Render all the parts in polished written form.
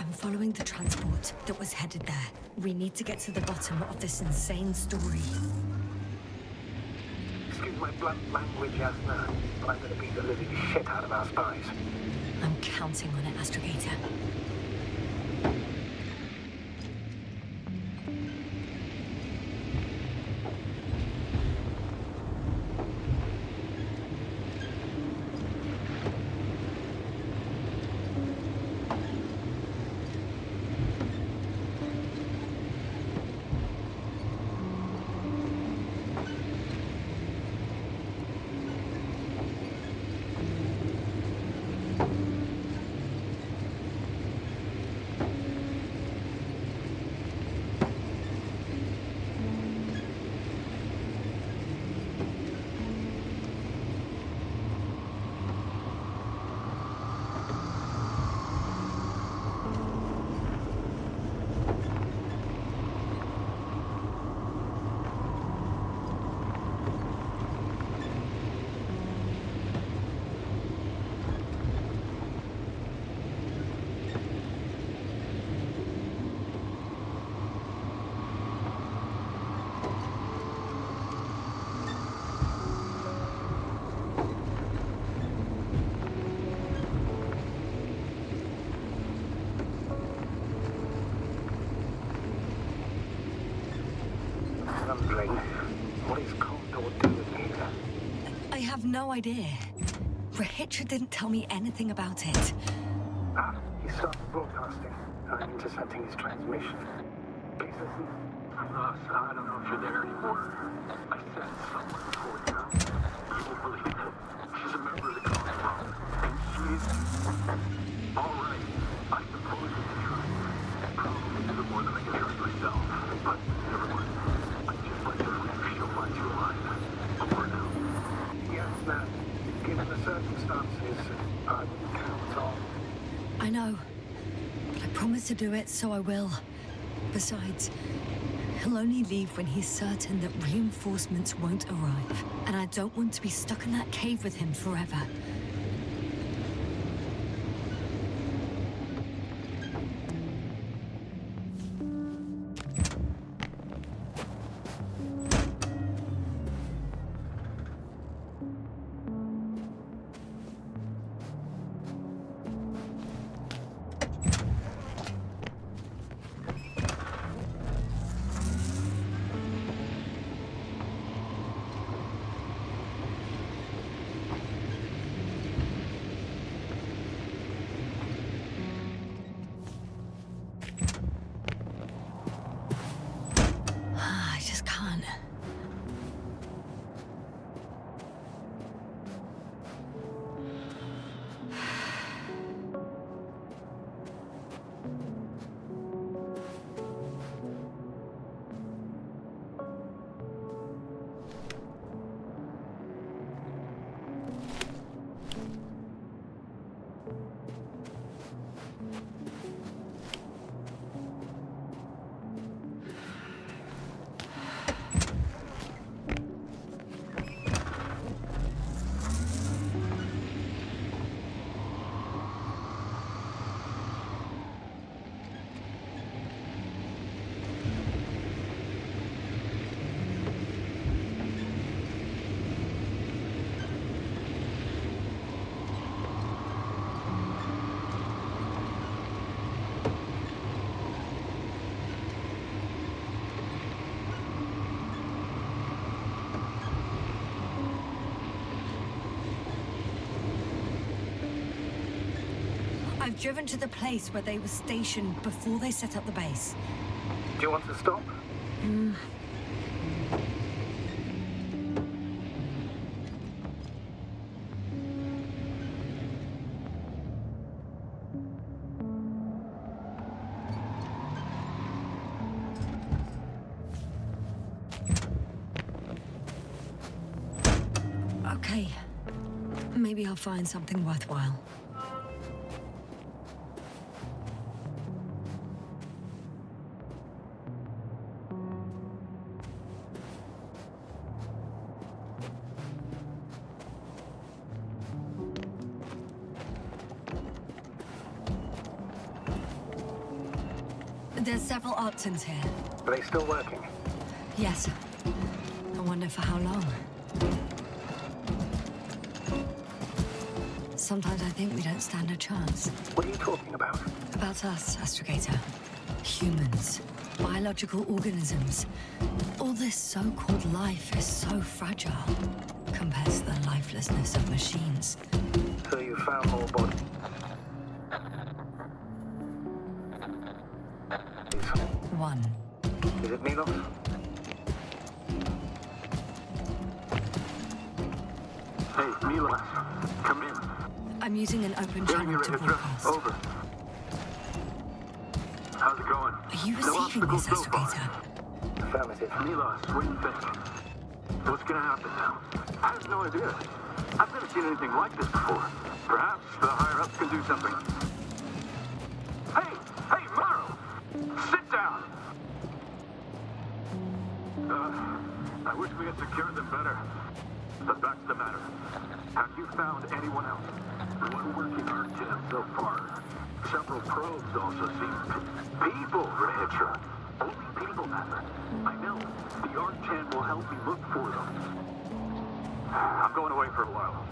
I'm following the transport that was headed there. We need to get to the bottom of this insane story. Excuse my blunt language, Yasna, but I'm gonna beat the living shit out of our spies. I'm counting on it, Astrogator. What is Condor doing here? I have no idea. Raichu didn't tell me anything about it. He started broadcasting. I'm intercepting his transmission. Please listen. I don't know if you're there anymore. I said someone before you. You won't believe it. She's a member of the Commonwealth. And she's... all right. I suppose it's true. Probably a bit more than I can trust myself. But never mind. I just like to believe she'll find you alive. Over now. Yes, ma'am. Given the circumstances, I wouldn't count on. I know. But I promised to do it, so I will. Besides, he'll only leave when he's certain that reinforcements won't arrive. And I don't want to be stuck in that cave with him forever. I just can't. I've driven to the place where they were stationed before they set up the base. Do you want to stop? Okay. Maybe I'll find something worthwhile. There's several options here. Are they still working? Yes. I wonder for how long. Sometimes I think we don't stand a chance. What are you talking about? About us, Astrogator. Humans. Biological organisms. All this so-called life is so fragile compared to the lifelessness of machines. So you found more bodies? One. Is it Milos? Hey, Milos. Come in. I'm using an open channel to broadcast. Over. How's it going? Are you receiving this, Astrogator? Affirmative. Milos, what do you think? What's gonna happen now? I have no idea. I've never seen anything like this before. Perhaps the higher-ups can do something. Hey, Morrow! Sit down! I wish we had secured them better. But back to the matter. Have you found anyone else? One working our jam so far. Several probes also seem... People, Raichu. Only people matter. I know. The Archan will help me look for them. I'm going away for a while.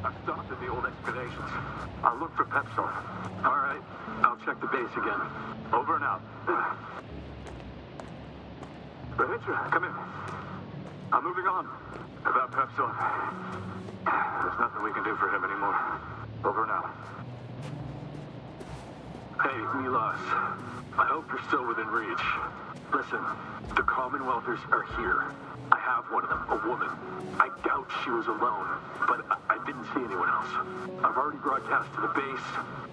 I've stopped at the old excavations. I'll look for Pepsol. All right. I'll check the base again. Over and out. Raichu, come in. I'm moving on. About Pepsol. There's nothing we can do for him anymore. Over and out. Hey, Milos. I hope you're still within reach. Listen, the Commonwealthers are here. I have one of them, a woman. I doubt she was alone, but I didn't see anyone else. I've already broadcast to the base.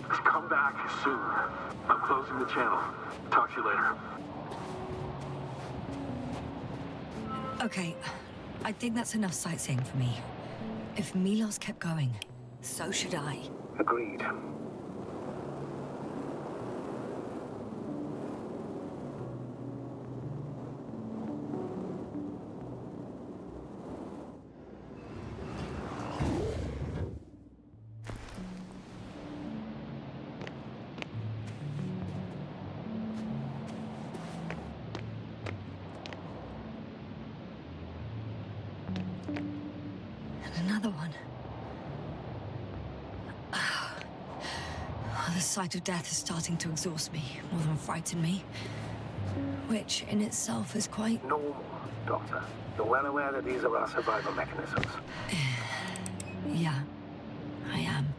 Just come back soon. I'm closing the channel. Talk to you later. Okay, I think that's enough sightseeing for me. If Milos kept going, so should I. Agreed. And another one. The sight of death is starting to exhaust me more than frighten me. Which, in itself, is quite... Normal, Doctor. You're well aware that these are our survival mechanisms. Yeah, I am.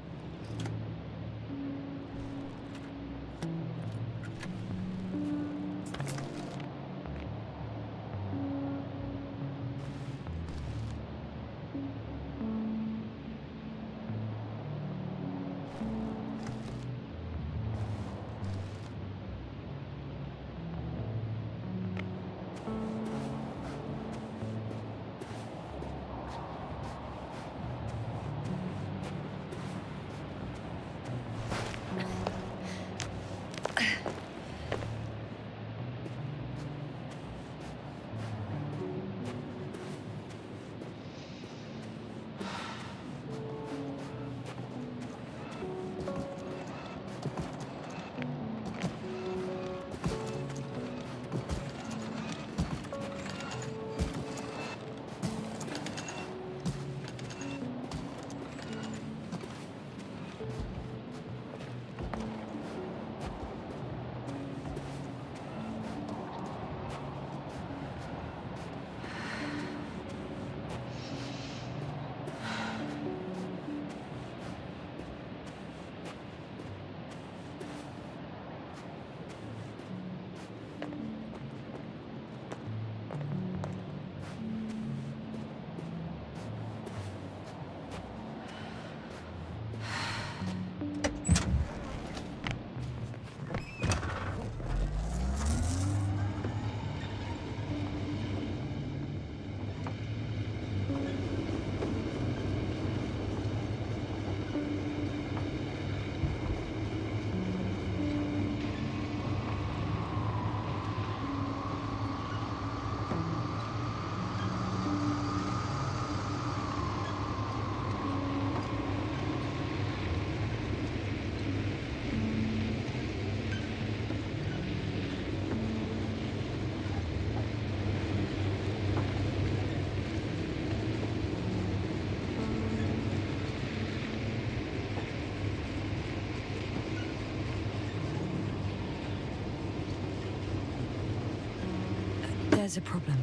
There's a problem.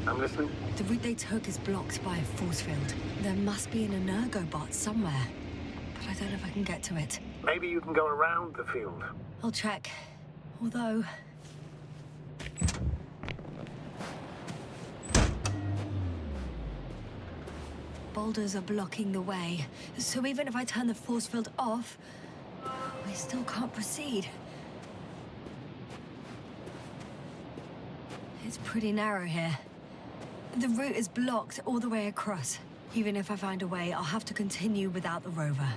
I'm listening. The route they took is blocked by a force field. There must be an energobot somewhere, but I don't know if I can get to it. Maybe you can go around the field. I'll check. Although... boulders are blocking the way, so even if I turn the force field off, we still can't proceed. It's pretty narrow here. The route is blocked all the way across. Even if I find a way, I'll have to continue without the rover.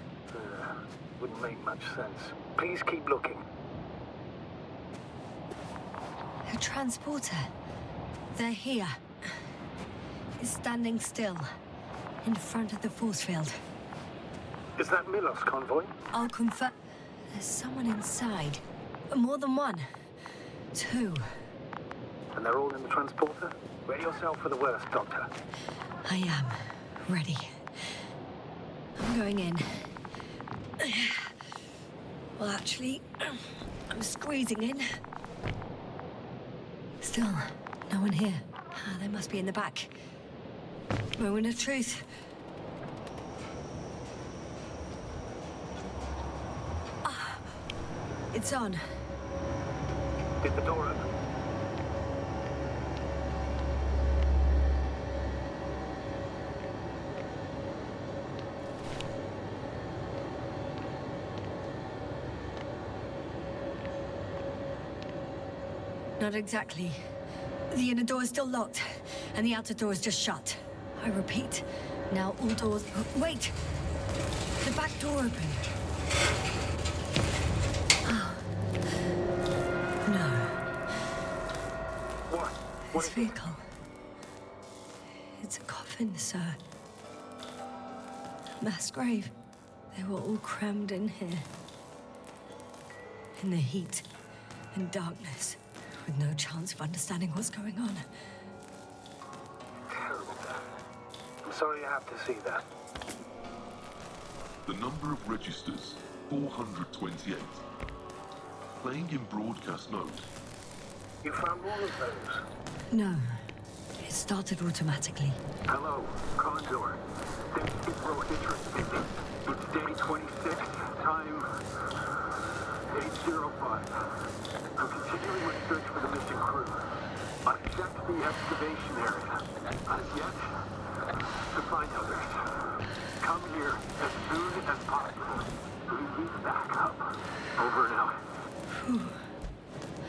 Wouldn't make much sense. Please keep looking. A transporter. They're here. It's standing still, in front of the force field. Is that Milos convoy? I'll confirm. There's someone inside. More than one. Two. And they're all in the transporter? Ready yourself for the worst, Doctor. I am. Ready. I'm going in. Well, actually, I'm squeezing in. Still, no one here. Ah, they must be in the back. Moment of truth. Ah, it's on. Did the door open? Not exactly. The inner door is still locked, and the outer door is just shut. I repeat, now all doors... Wait! The back door opened. Oh. No. What? This vehicle. It's a coffin, sir. A mass grave. They were all crammed in here. In the heat and darkness, with no chance of understanding what's going on. Terrible. I'm sorry you have to see that. The number of registers, 428. Playing in broadcast mode. You found all of those? No. It started automatically. Hello, Condor. This is Rohitra speaking. It's day 26, time 8:05. I'm continuing with search for the missing crew. I've checked the excavation area. As yet, to find others. Come here as soon as possible. Please back up. Over and out.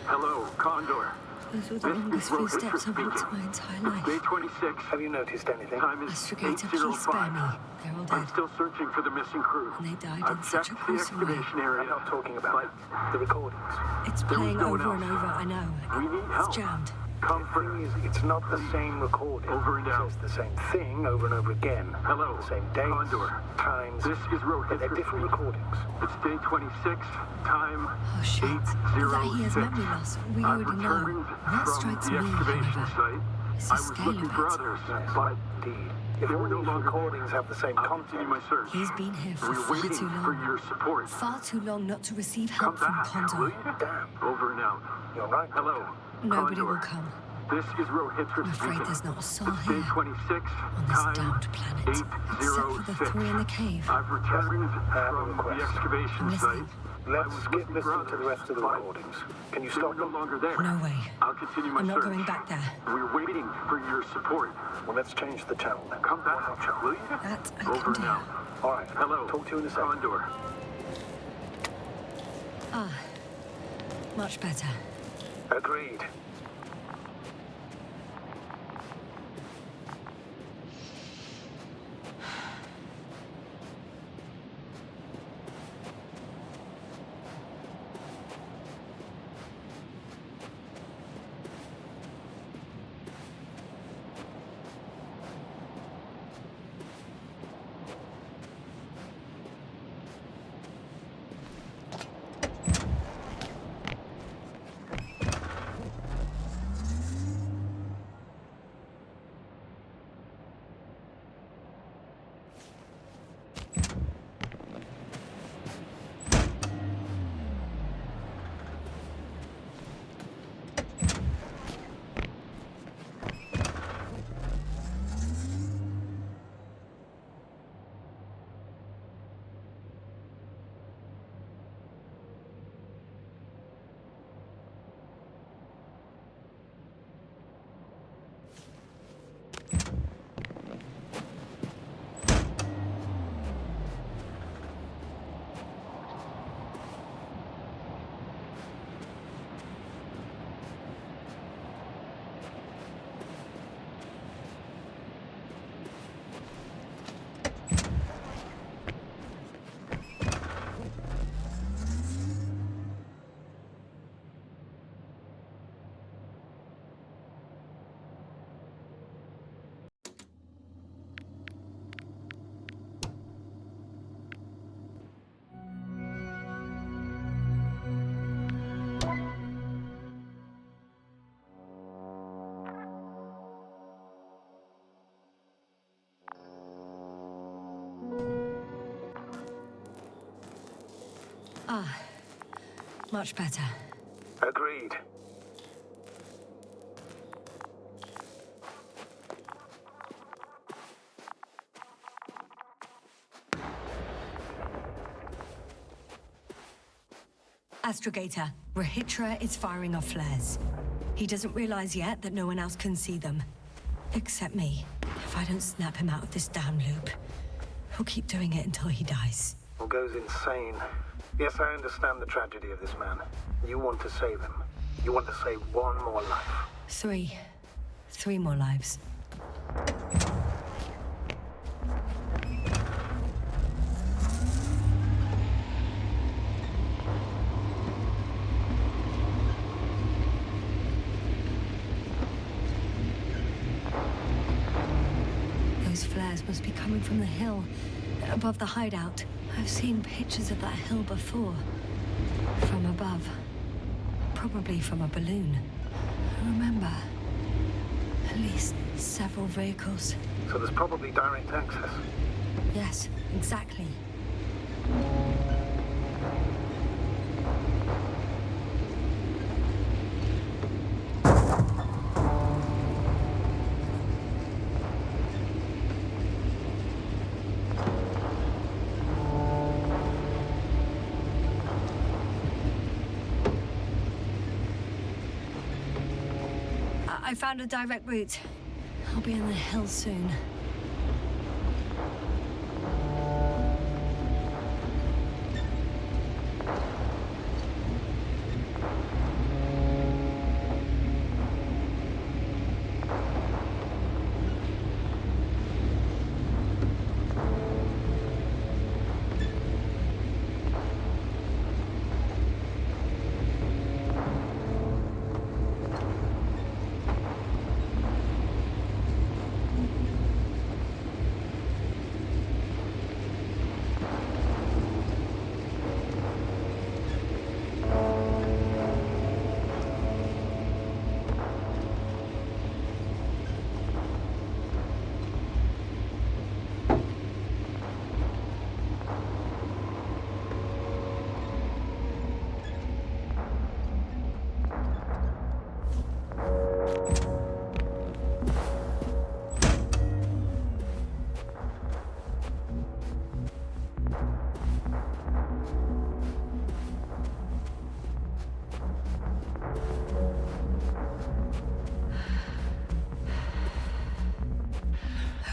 Hello, Condor. Those were the longest few steps I've walked my entire life. Day 26. Have you noticed anything? Time is Astrogator, please spare me. 8:05. They're all I'm dead. still searching for the missing crew. And they died I've in such a checked the gruesome way. excavation area. I'm not talking about the recordings. It's There was playing no one over and else. over, I know. We need help. It's jammed. Comfort. It's not the same recording. Over and out. It says the same thing over and over again. Hello. The same dates, Condor. times. This is Rohitra. But they're different recordings. It's day 26, time Oh shit. That he has 8:06. memory loss, we I've already know. returned That from strikes the me, excavation however. site. It's I the was scale looking of for it. others, Yes, but indeed. If they all were no these longer recordings there. have the same I'll content, continue my search. He's been here for We're far waiting too for long. your support. Far too long not to receive Come help from back, will Condor. you? damn, Over and out. you're right. Hello, Nobody Condor. will come. This is Rohitra I'm afraid speaking. there's not a soul It's day here 26, on this time damned planet. Except for the 8:06. three in the cave. I've returned have a from the request. excavation I'm listening. site. Let's I was skip looking for listening to the others, rest of the but recordings. Can you they were stop no them? longer there. No way. I'll continue my I'm not search. going back there. We're waiting for your support. Well, let's change the channel then. Come back, Why not, Charlie? will you? That I Over can do. and out. All right. Hello. Talk to you in a second. Condor. Ah, much better. Agreed. Much better. Agreed. Astrogator, Rahitra is firing off flares. He doesn't realize yet that no one else can see them. Except me. If I don't snap him out of this damn loop, he'll keep doing it until he dies. Or goes insane. Yes, I understand the tragedy of this man. You want to save him. You want to save one more life. Three. 3 more lives. Those flares must be coming from the hill, above the hideout. I've seen pictures of that hill before. From above. Probably from a balloon. I remember. At least several vehicles. So there's probably direct access. Yes, exactly. I found a direct route. I'll be in the hills soon.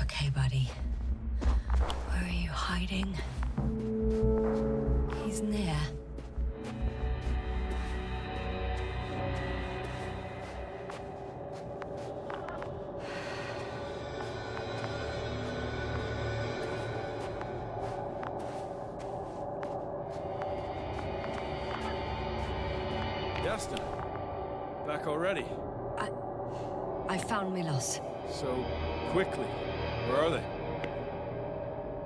Okay, buddy. Where are you hiding? He's near. Yasta, back already. I found Milos. So quickly. Where are they?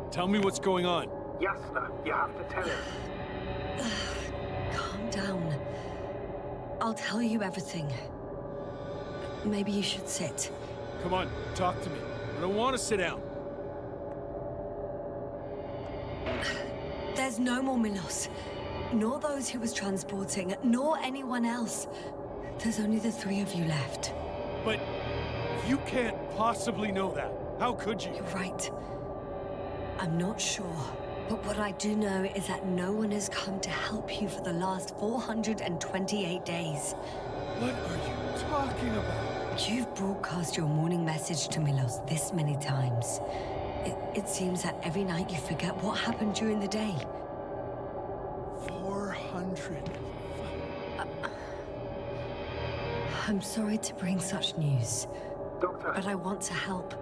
Tell me what's going on. Yasna, you have to tell us. Calm down. I'll tell you everything. Maybe you should sit. Come on, talk to me. I don't want to sit down. There's no more Milos. Nor those he was transporting, nor anyone else. There's only the 3 of you left. But you can't possibly know that. How could you? You're right. I'm not sure. But what I do know is that no one has come to help you for the last 428 days. What are you talking about? You've broadcast your morning message to Milos this many times. It seems that every night you forget what happened during the day. 400. I'm sorry to bring such news, Doctor, but I want to help.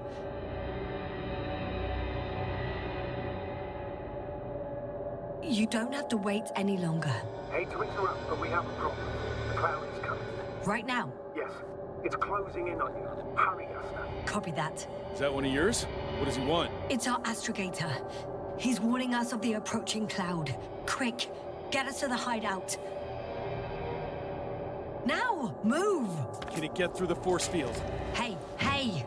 You don't have to wait any longer. hate to interrupt, but we have a problem. The cloud is coming. Right now. Yes, it's closing in on you. Hurry, Yasna. Copy that. Is that one of yours? What does he want? It's our astrogator. He's warning us of the approaching cloud. Quick, get us to the hideout. Now, move! Can it get through the force field? Hey, hey!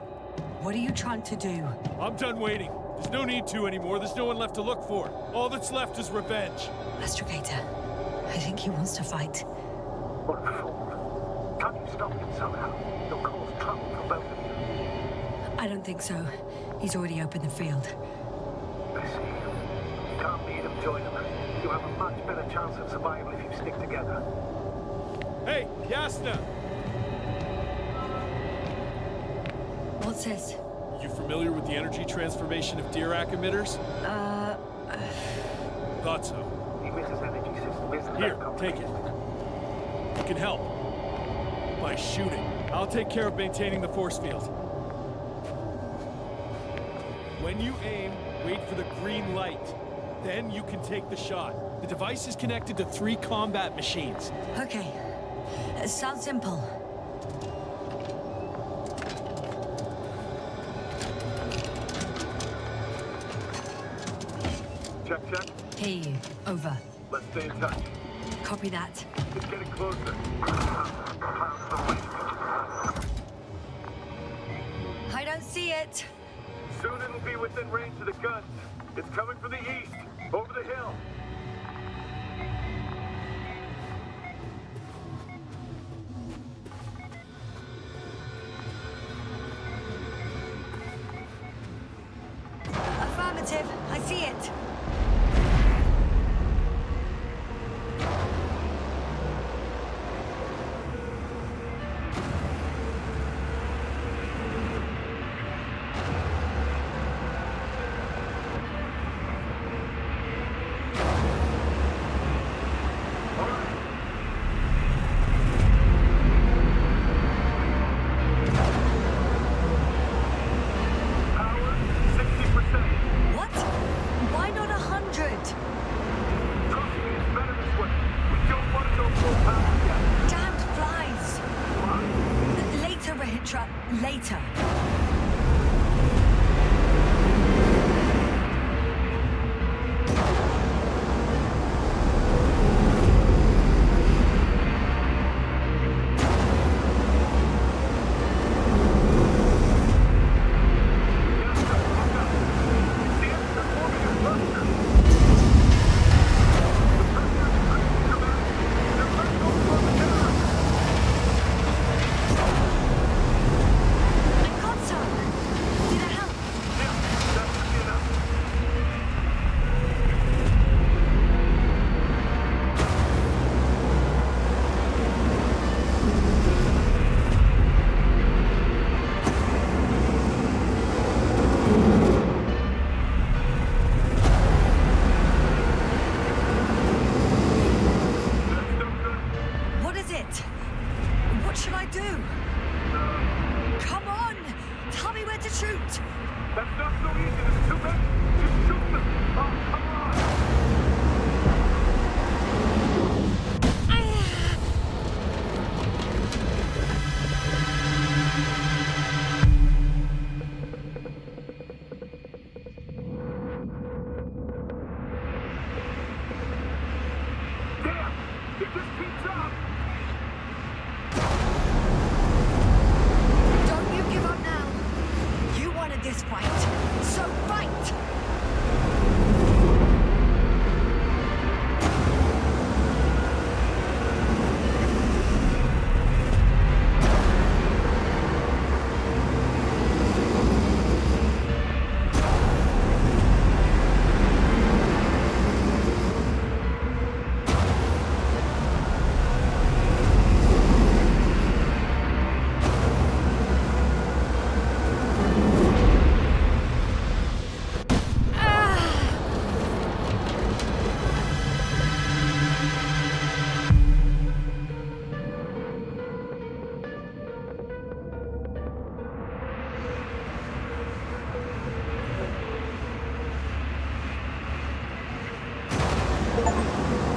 What are you trying to do? I'm done waiting. There's no need to anymore. There's no one left to look for. All that's left is revenge. Astrogator, I think he wants to fight. What a fool. Can't you stop him somehow? You'll cause trouble for both of you. I don't think so. He's already opened the field. I see. You can't beat him, join him. You have a much better chance of survival if you stick together. Hey, Yasna! What's this? You familiar with the energy transformation of Dirac emitters? Thought so. The emitter's energy system isn't Here, that take it. complicated. You can help. By shooting. I'll take care of maintaining the force field. When you aim, wait for the green light. Then you can take the shot. The device is connected to 3 combat machines. Okay. Sounds simple. Check. Hear you. Over. Let's stay in touch. Copy that. It's getting closer. I don't see it. Soon it'll be within range of the guns. It's coming from the east, over the hill. Affirmative. I see it. Power, 60%. What? Why not 100? Trust me, it's better this way. We don't want to go full power yet. Damned flies. What? Later, Rahitra. Later. I got some. Did it help? What is it? What should I do? Come on! Tell me where to shoot! That's not so easy. There's too many. Just shoot them. Oh, come on. Damn! If this keeps up, Don't you give up now! You wanted this fight, so fight!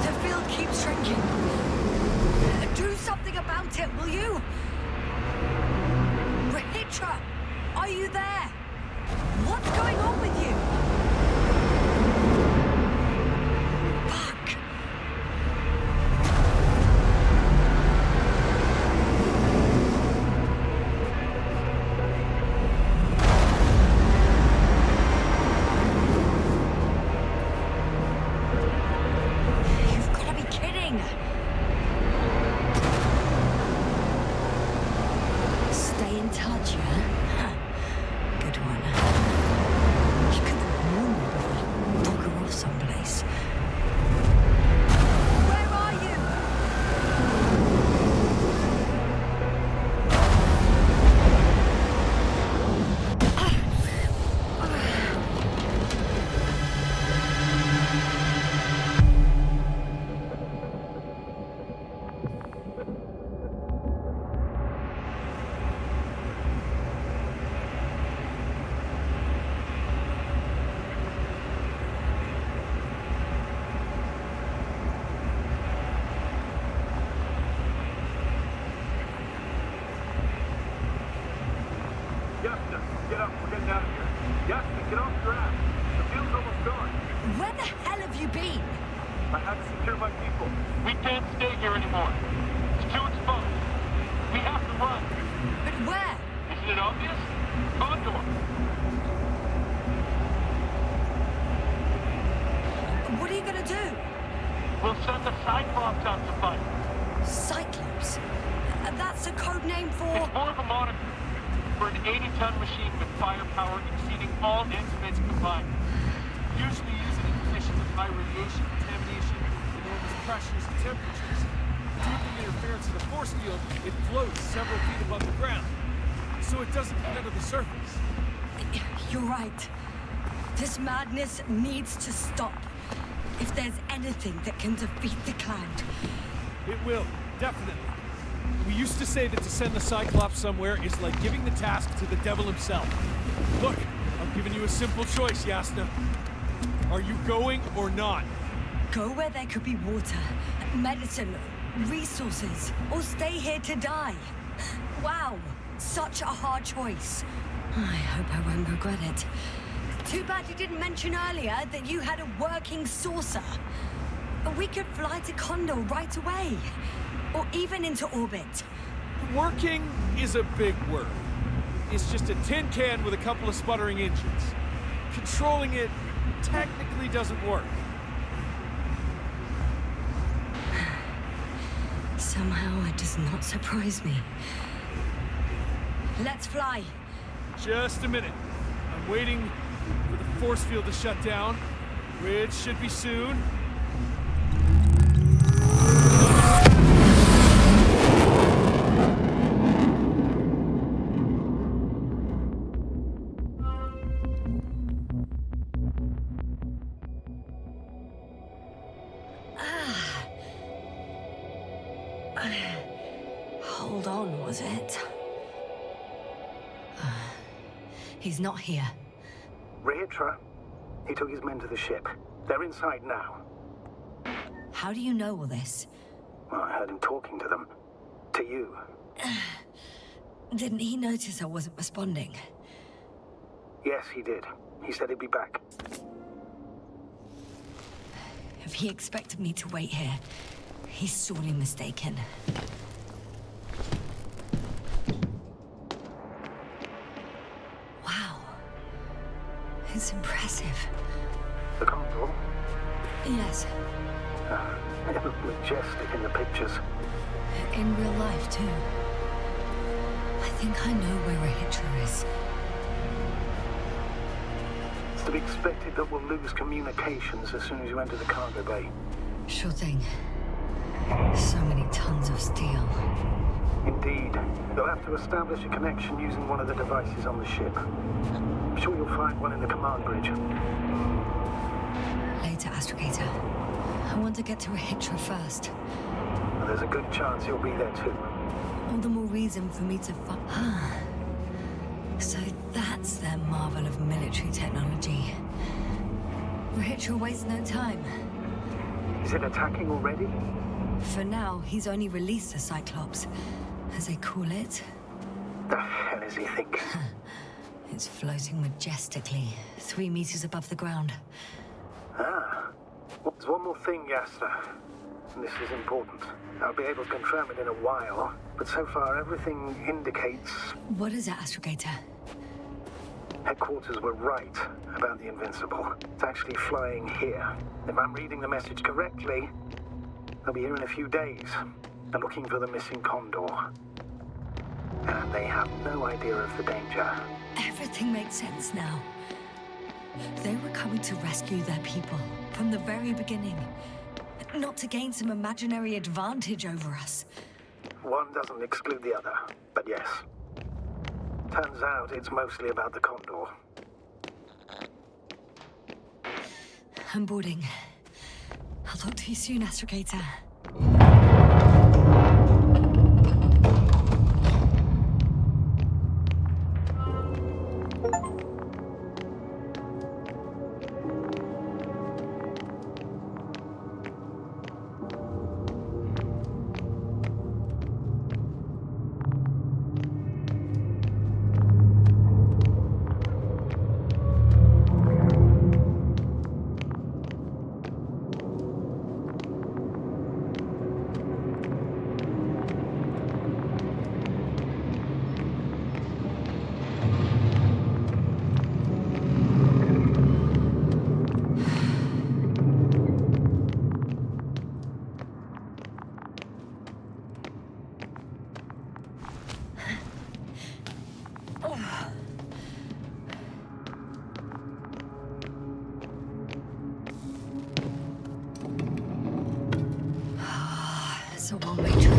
The field keeps shrinking. Do something about it, will you? Rahitra, are you there? What's going on with you? Fuck. You've got to be kidding. doing? Stay in touch, yeah? Huh. Good one. You could have warned me before you knock her off someplace. Where are you? Yasta, get up. We're getting out of here. Yasta, get off your ass. The field's almost gone. Where the hell have you been? I had to secure my people. We can't stay here anymore. It's too exposed. We have to run. But where? Isn't it obvious? Condor. What are you gonna do? We'll send the Cyclops out to fight. Cyclops? That's a code name for... It's more of a moniker for an 80-ton machine with firepower exceeding all instruments combined. Usually used in conditions of high radiation contamination, Enormous pressures and temperatures. Due to the interference of the force field, it floats several feet above the ground, so it doesn't get under the surface. You're right. This madness needs to stop. If there's anything that can defeat the Cloud. It will, definitely. We used to say that to send the Cyclops somewhere is like giving the task to the devil himself. Look, I'm giving you a simple choice, Yasna. Are you going or not? Go where there could be water, medicine, resources, or stay here to die. Wow, such a hard choice. I hope I won't regret it. Too bad you didn't mention earlier that you had a working saucer. We could fly to Condor right away. Or even into orbit. Working is a big word. It's just a tin can with a couple of sputtering engines. Controlling it technically doesn't work. Somehow it does not surprise me. Let's fly. Just a minute. I'm waiting for the force field to shut down, which should be soon. Hold on, was it? He's not here. Raichu, he took his men to the ship. They're inside now. How do you know all this? Well, I heard him talking to them. To you. Didn't he notice I wasn't responding? Yes, he did. He said he'd be back. If he expected me to wait here, he's sorely mistaken. Wow. It's impressive. The Condor? Yes, It looked majestic in the pictures. in real life too. I think I know where Raichu is. It's to be expected that we'll lose communications as soon as you enter the cargo bay. Sure thing. So many tons of steel. Indeed. You'll have to establish a connection using one of the devices on the ship. I'm sure you'll find one in the command bridge. Later, Astrogator. I want to get to Raichu first. And there's a good chance you'll be there too. All the more reason for me to So that's their marvel of military technology. Raichu wastes no time. Is it attacking already? For now, he's only released the Cyclops, as they call it. The hell is he thinking? It's floating majestically, 3 meters above the ground. Ah. Well, there's one more thing, Yasta. And this is important. I'll be able to confirm it in a while, but so far everything indicates What is it, Astrogator? headquarters were right about the Invincible. It's actually flying here. If I'm reading the message correctly, They'll be here in a few days. They're looking for the missing Condor. And they have no idea of the danger. Everything makes sense now. They were coming to rescue their people from the very beginning. Not to gain some imaginary advantage over us. One doesn't exclude the other, but yes. Turns out it's mostly about the Condor. I'm boarding. I'll talk to you soon, Astrogator. It's a one-way trip.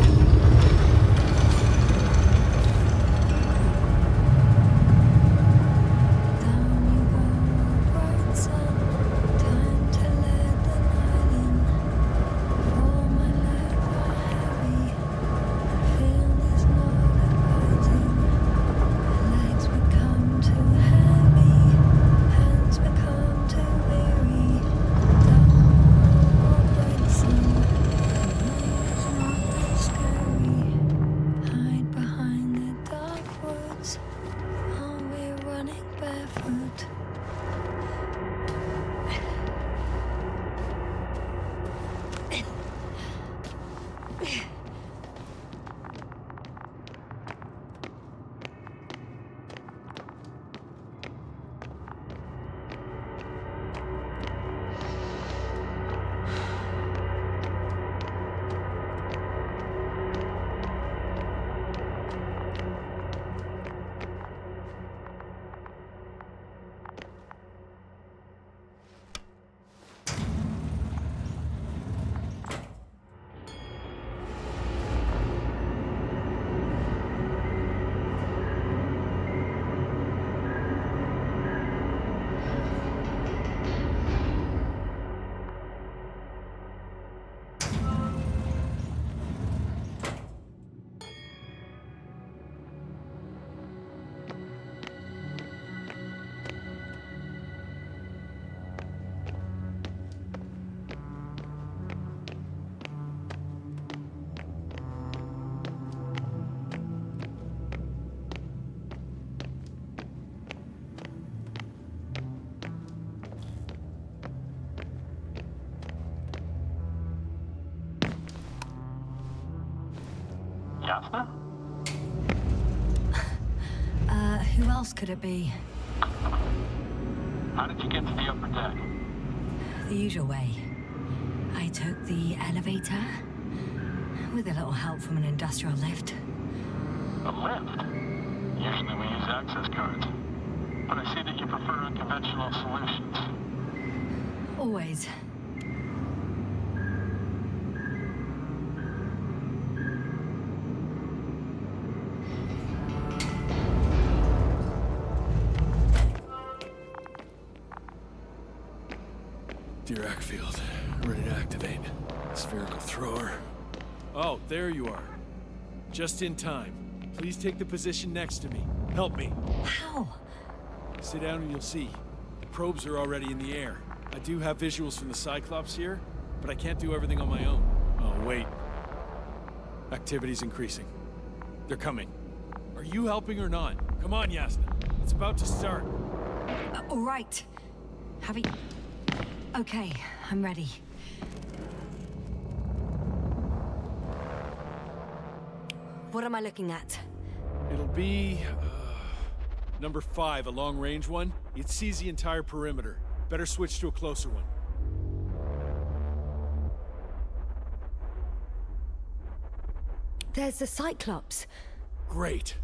Yasna? Who else could it be? How did you get to the upper deck? The usual way. I took the elevator, with a little help from an industrial lift. A lift? Usually we use access cards. But I see that you prefer unconventional solutions. Always. Dirac field. Ready to activate. Spherical thrower. Oh, there you are. Just in time. Please take the position next to me. Help me. How? Sit down and you'll see. The probes are already in the air. I do have visuals from the Cyclops here, but I can't do everything on my own. Oh, wait. Activity's increasing. They're coming. Are you helping or not? Come on, Yasna. It's about to start. All right. Have you... Okay, I'm ready. What am I looking at? It'll be... number 5, a long-range one. It sees the entire perimeter. Better switch to a closer one. There's the Cyclops. Great.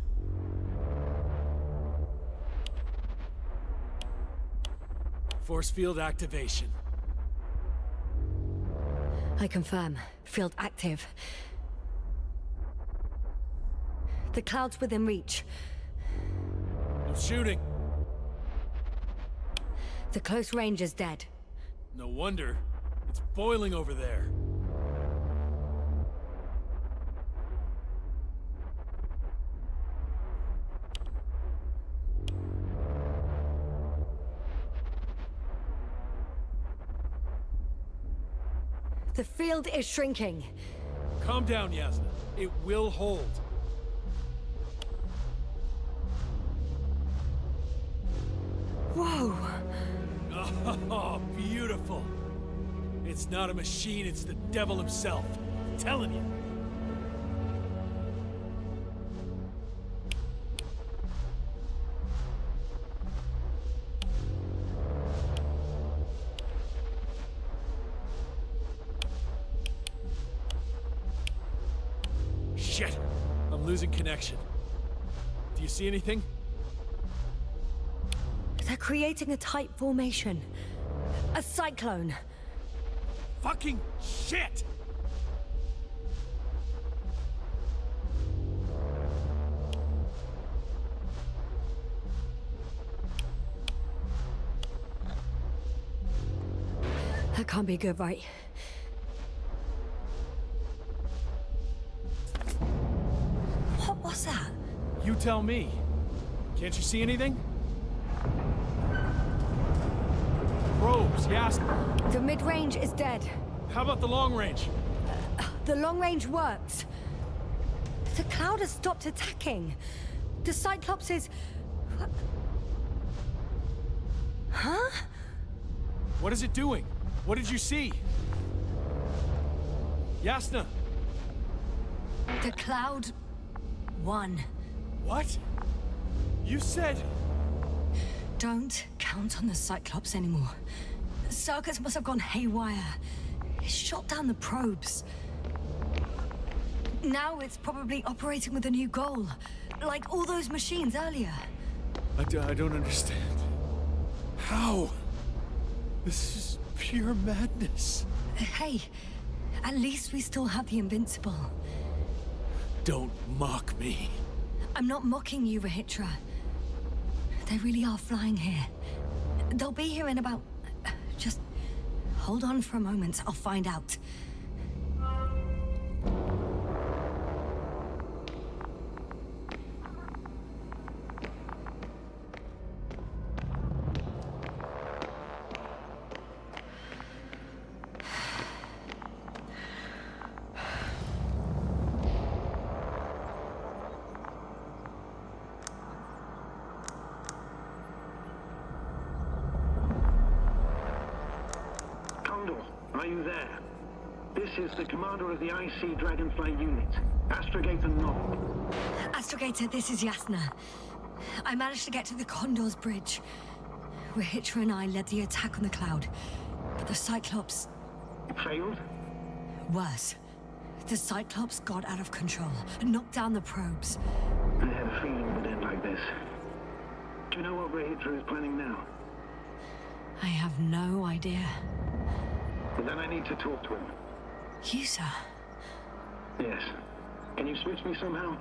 Force field activation. I confirm. Field active. The cloud's within reach. I'm shooting. The close range is dead. No wonder. It's boiling over there. The field is shrinking. Calm down, Yasna. It will hold. Whoa! Oh, beautiful. It's not a machine, it's the devil himself. I'm telling you. Shit! I'm losing connection. Do you see anything? They're creating a tight formation. A cyclone. Fucking shit! That can't be good, right? What was that? You tell me. Can't you see anything? Probes, yes. The mid-range is dead. How about the long range? The long range works. The cloud has stopped attacking. The Cyclops is... Huh? What is it doing? What did you see? Yasna! The cloud won. What? You said... Don't count on the Cyclops anymore. Circus must have gone haywire. It shot down the probes. Now it's probably operating with a new goal. Like all those machines earlier. I don't understand. How? This is pure madness. Hey, at least we still have the Invincible. Don't mock me. I'm not mocking you, Rahitra. They really are flying here. They'll be here in about... Just hold on for a moment. I'll find out. Are you there? This is the commander of the IC Dragonfly unit, Astrogator Nob. Astrogator, this is Yasna. I managed to get to the Condor's bridge. Rahitra and I led the attack on the cloud, but the Cyclops... Failed? Worse. The Cyclops got out of control and knocked down the probes. I had a feeling it would end like this. Do you know what Rahitra is planning now? I have no idea. But then I need to talk to him. You, sir? Yes. Can you switch me somehow?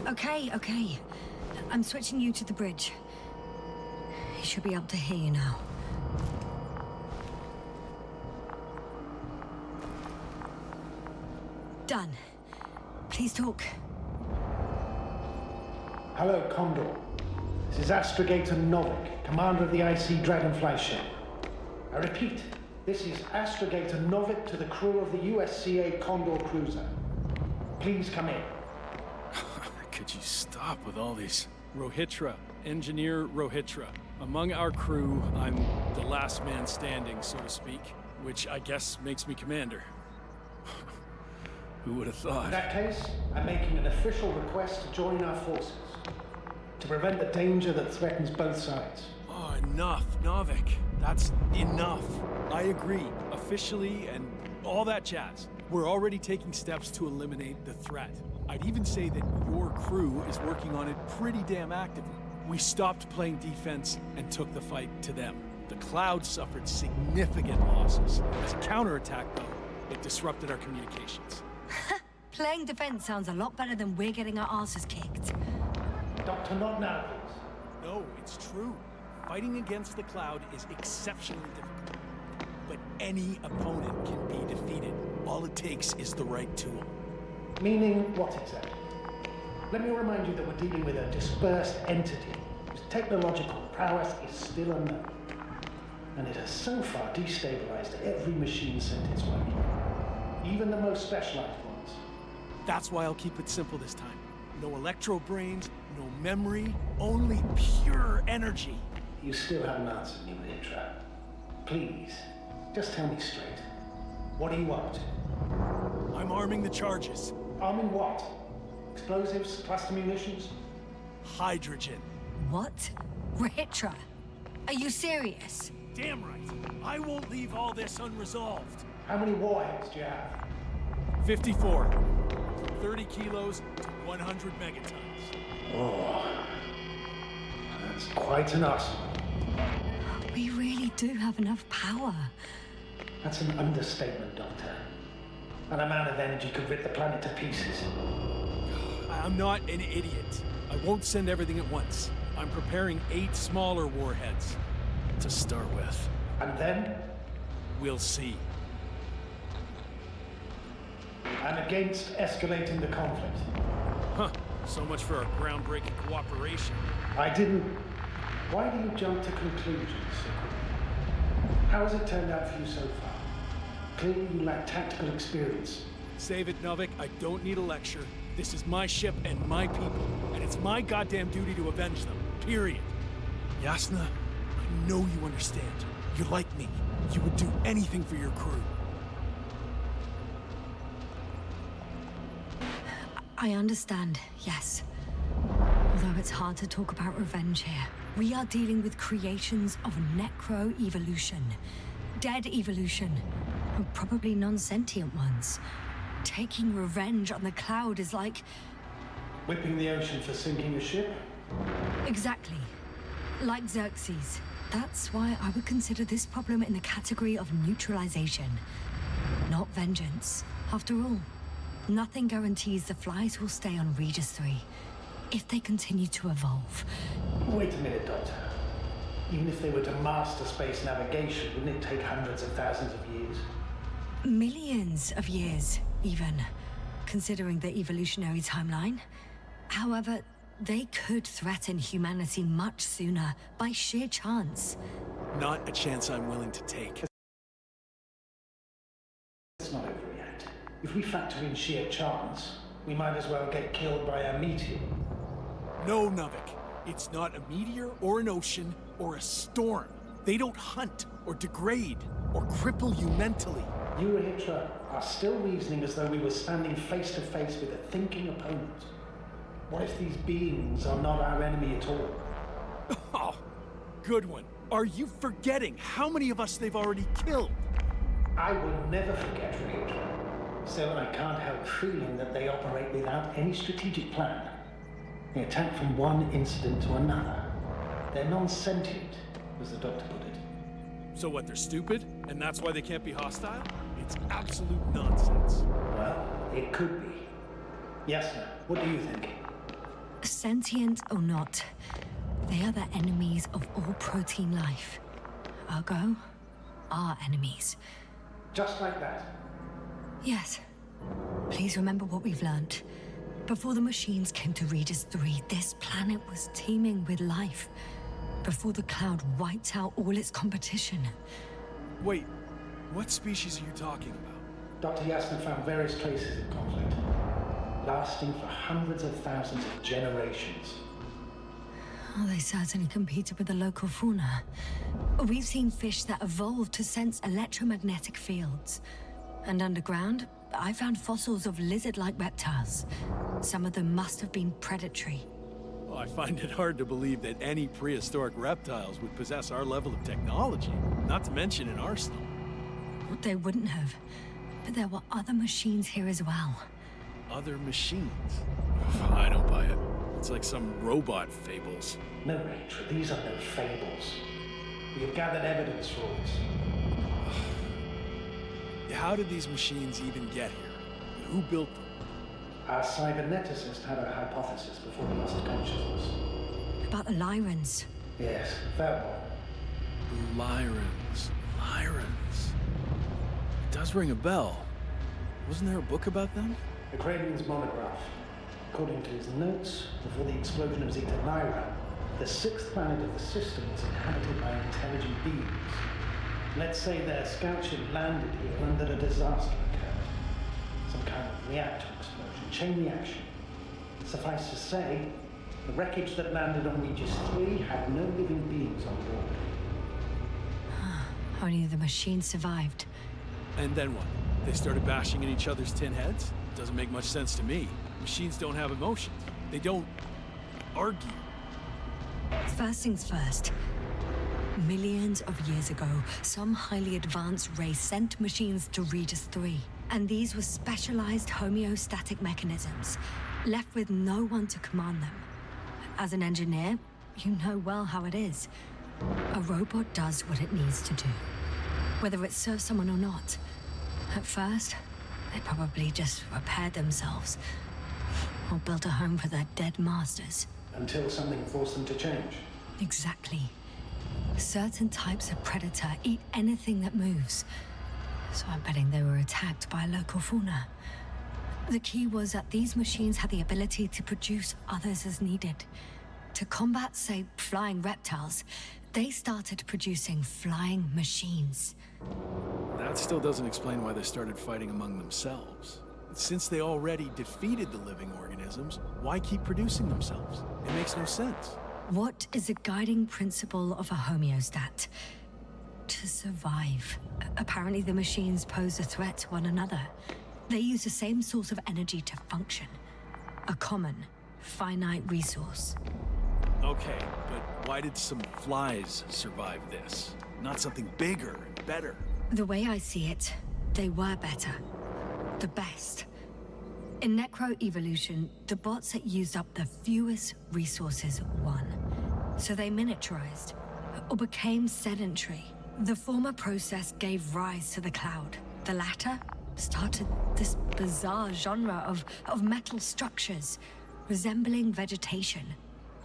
Okay. I'm switching you to the bridge. He should be able to hear you now. Done. Please talk. Hello, Condor. This is Astrogator Novik, commander of the IC Dragonfly ship. I repeat, this is Astrogator Novik to the crew of the USCA Condor cruiser. Please come in. Could you stop with all these? Rohitra, Engineer Rohitra. Among our crew, I'm the last man standing, so to speak, which I guess makes me commander. Who would have thought? In that case, I'm making an official request to join our forces, to prevent the danger that threatens both sides. Oh, enough, Novik. That's enough. I agree, officially and all that jazz. We're already taking steps to eliminate the threat. I'd even say that your crew is working on it pretty damn actively. We stopped playing defense and took the fight to them. The Cloud suffered significant losses. As a counterattack, though, it disrupted our communications. Playing defense sounds a lot better than we're getting our asses kicked. Doctor, not now, please. No, it's true. Fighting against the Cloud is exceptionally difficult. But any opponent can be defeated. All it takes is the right tool. Meaning what exactly? Let me remind you that we're dealing with a dispersed entity whose technological prowess is still unknown. And it has so far destabilized every machine sent its way. Even the most specialized ones. That's why I'll keep it simple this time. No electro brains, no memory, only pure energy. You still haven't answered me, Hitra. Please, just tell me straight. What are you up to? I'm arming the charges. Arming what? Explosives, cluster munitions? Hydrogen. What? Ritra? Are you serious? Damn right. I won't leave all this unresolved. How many warheads do you have? 54. From 30 kilos to 100 megatons. Oh, that's quite an arsenal. We really do have enough power. That's an understatement, Doctor. An amount of energy could rip the planet to pieces. I'm not an idiot. I won't send everything at once. I'm preparing 8 smaller warheads to start with. And then? We'll see. I'm against escalating the conflict. Huh. So much for our groundbreaking cooperation. I didn't... Why do you jump to conclusions so quickly? How has it turned out for you so far? Clearly you lack tactical experience. Save it, Novik. I don't need a lecture. This is my ship and my people, and it's my goddamn duty to avenge them. Period. Yasna, I know you understand. You're like me. You would do anything for your crew. I understand, yes. Although it's hard to talk about revenge here. We are dealing with creations of necro-evolution. Dead evolution. Or probably non-sentient ones. Taking revenge on the Cloud is like... Whipping the ocean for sinking a ship? Exactly. Like Xerxes. That's why I would consider this problem in the category of neutralization. Not vengeance. After all, nothing guarantees the flies will stay on Regis 3 if they continue to evolve. Wait a minute, Doctor. Even if they were to master space navigation, wouldn't it take hundreds of thousands of years? Millions of years, even, considering the evolutionary timeline. However, they could threaten humanity much sooner by sheer chance. Not a chance I'm willing to take. Let's not overreact. If we factor in sheer chance, we might as well get killed by a meteor. No, Novik. It's not a meteor or an ocean or a storm. They don't hunt or degrade or cripple you mentally. You, Hitra, are still reasoning as though we were standing face to face with a thinking opponent. What if these beings are not our enemy at all? Oh, good one. Are you forgetting how many of us they've already killed? I will never forget, Hitra. Still, I can't help feeling that they operate without any strategic plan. They attack from one incident to another. They're non-sentient, as the doctor put it. So what, they're stupid? And that's why they can't be hostile? It's absolute nonsense. Well, it could be. Yasna, what do you think? Sentient or not, they are the enemies of all protein life. Ergo, our enemies. Just like that. Yes. Please remember what we've learned. Before the machines came to Regis 3, this planet was teeming with life. Before the Cloud wiped out all its competition. Wait, what species are you talking about? Dr. Yasna found various traces of conflict, lasting for hundreds of thousands of generations. Oh, they certainly competed with the local fauna. We've seen fish that evolved to sense electromagnetic fields. And underground, I found fossils of lizard-like reptiles. Some of them must have been predatory. Well, I find it hard to believe that any prehistoric reptiles would possess our level of technology, not to mention an arsenal. They wouldn't have. But there were other machines here as well. Other machines? I don't buy it. It's like some robot fables. No, Rachel, these are no fables. We have gathered evidence for this. How did these machines even get here? Who built them? Our cyberneticist had a hypothesis before he lost consciousness. About the Lyrans. Yes, that one. Lyrans. It does ring a bell. Wasn't there a book about them? The Cranian's monograph. According to his notes, before the explosion of Zeta Lyra, the sixth planet of the system was inhabited by intelligent beings. Let's say their scout ship landed here and that a disaster occurred. Some kind of reactor explosion, chain reaction. Suffice to say, the wreckage that landed on Regis 3 had no living beings on board. Only the machines survived. And then what? They started bashing in each other's tin heads? Doesn't make much sense to me. Machines don't have emotions. They don't argue. First things first. Millions of years ago, some highly advanced race sent machines to Regis 3. And these were specialized homeostatic mechanisms, left with no one to command them. As an engineer, you know well how it is. A robot does what it needs to do, whether it serves someone or not. At first, they probably just repaired themselves, or built a home for their dead masters. Until something forced them to change. Exactly. Certain types of predator eat anything that moves. So I'm betting they were attacked by a local fauna. The key was that these machines had the ability to produce others as needed. To combat, say, flying reptiles, they started producing flying machines. That still doesn't explain why they started fighting among themselves. Since they already defeated the living organisms, why keep producing themselves? It makes no sense. What is a guiding principle of a homeostat? To survive. Apparently the machines pose a threat to one another. They use the same source of energy to function. A common, finite resource. Okay, but why did some flies survive this? Not something bigger and better. The way I see it, they were better. The best. In necroevolution, the bots that used up the fewest resources won. So they miniaturized, or became sedentary. The former process gave rise to the cloud. The latter started this bizarre genre of metal structures, resembling vegetation,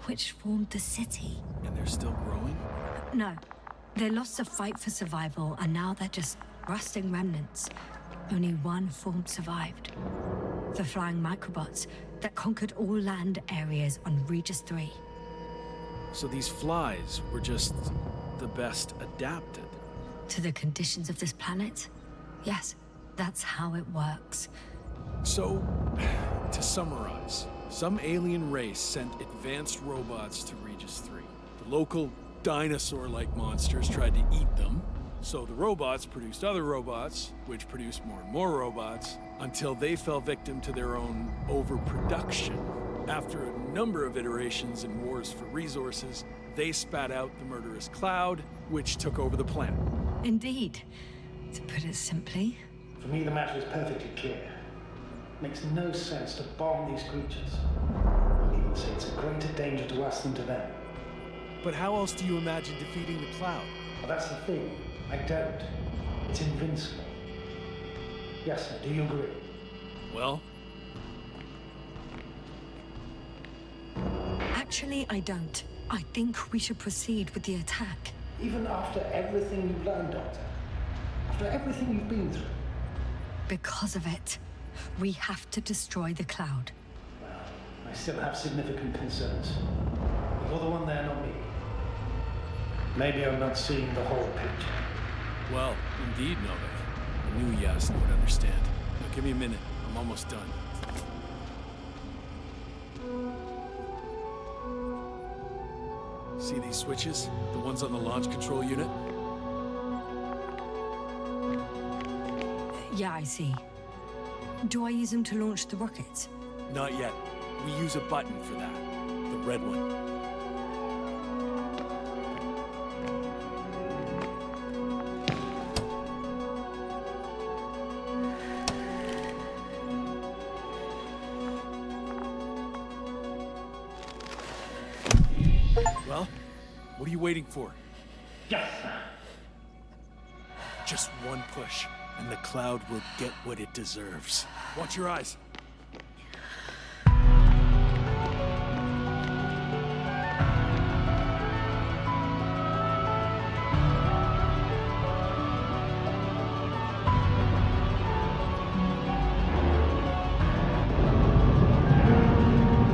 which formed the city. And they're still growing? No. They lost the fight for survival, and now they're just rusting remnants. Only one form survived. The flying microbots that conquered all land areas on Regis 3. So these flies were just the best adapted. To the conditions of this planet? Yes, that's how it works. So, to summarize, some alien race sent advanced robots to Regis 3. The local dinosaur-like monsters tried to eat them, so the robots produced other robots, which produced more and more robots, until they fell victim to their own overproduction. After a number of iterations and wars for resources, they spat out the murderous cloud, which took over the planet. Indeed. To put it simply, For me, the matter is perfectly clear. Makes no sense to bomb these creatures. I'll even say it's a greater danger to us than to them. But how else do you imagine defeating the cloud? But that's the thing. I don't. It's invincible. Yes, sir. Do you agree? Well, actually, I don't. I think we should proceed with the attack. Even after everything you've learned, Doctor? After everything you've been through? Because of it, we have to destroy the cloud. Well, I still have significant concerns. You're the one there, not me. Maybe I'm not seeing the whole picture. well, indeed, Novik. I knew Yasna would understand. Now give me a minute. I'm almost done. See these switches? The ones on the launch control unit? Yeah, I see. Do I use them to launch the rockets? Not yet. We use a button for that. The red one. What are you waiting for? Yes, sir. Just one push, and the cloud will get what it deserves. Watch your eyes.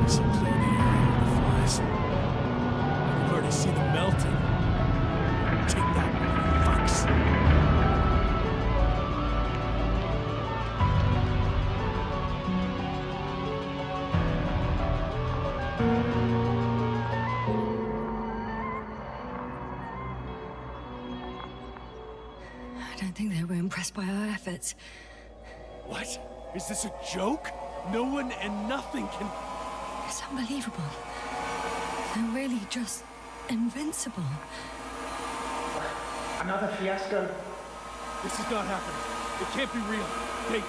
This'll clear the area of the flies. I can already see them melting. Take that, fucks. I don't think they were impressed by our efforts. What? Is this a joke? No one and nothing can... It's unbelievable. They're really just invincible. Another fiasco. This is not happening. It can't be real. They...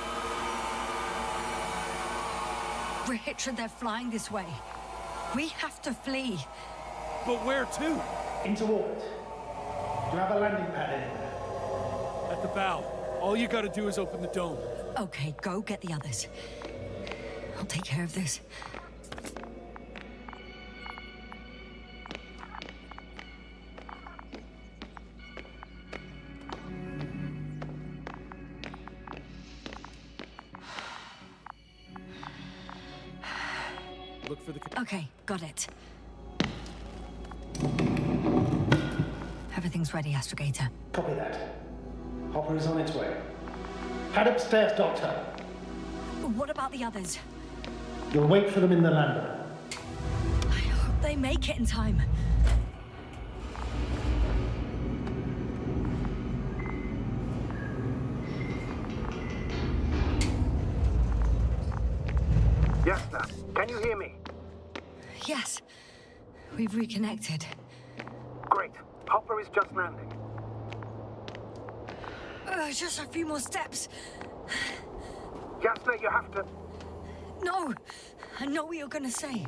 We're Hitler, they're flying this way. We have to flee. But where to? Into orbit. Do you have a landing pad anywhere? At the bow. All you gotta do is open the dome. Okay, go get the others. I'll take care of this. Look for the... Okay, got it. Everything's ready, Astrogator. Copy that. Hopper is on its way. Head upstairs, Doctor. What about the others? You'll wait for them in the lander. I hope they make it in time. Yes, sir. Can you hear me? Yes, we've reconnected. Great. Hopper is just landing. Just a few more steps. Yasna, you have to... No, I know what you're gonna say.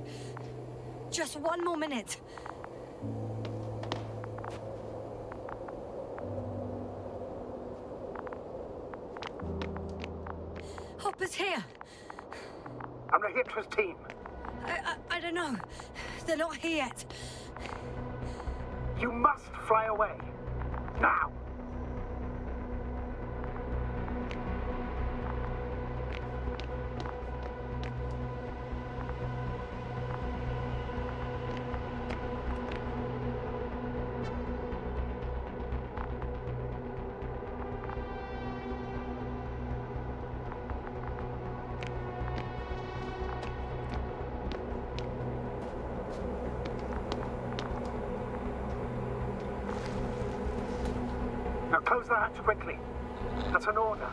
Just one more minute. Hopper's here. I'm the Hitler's team. I don't know. They're not here yet. You must fly away. Now. Now close the hatch quickly. That's an order.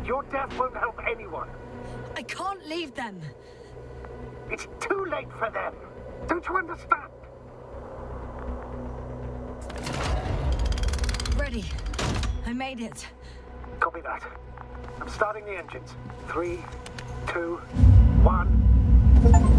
Your death won't help anyone. I can't leave them. It's too late for them. Don't you understand? Ready. I made it. Copy that. I'm starting the engines. 3, 2, 1.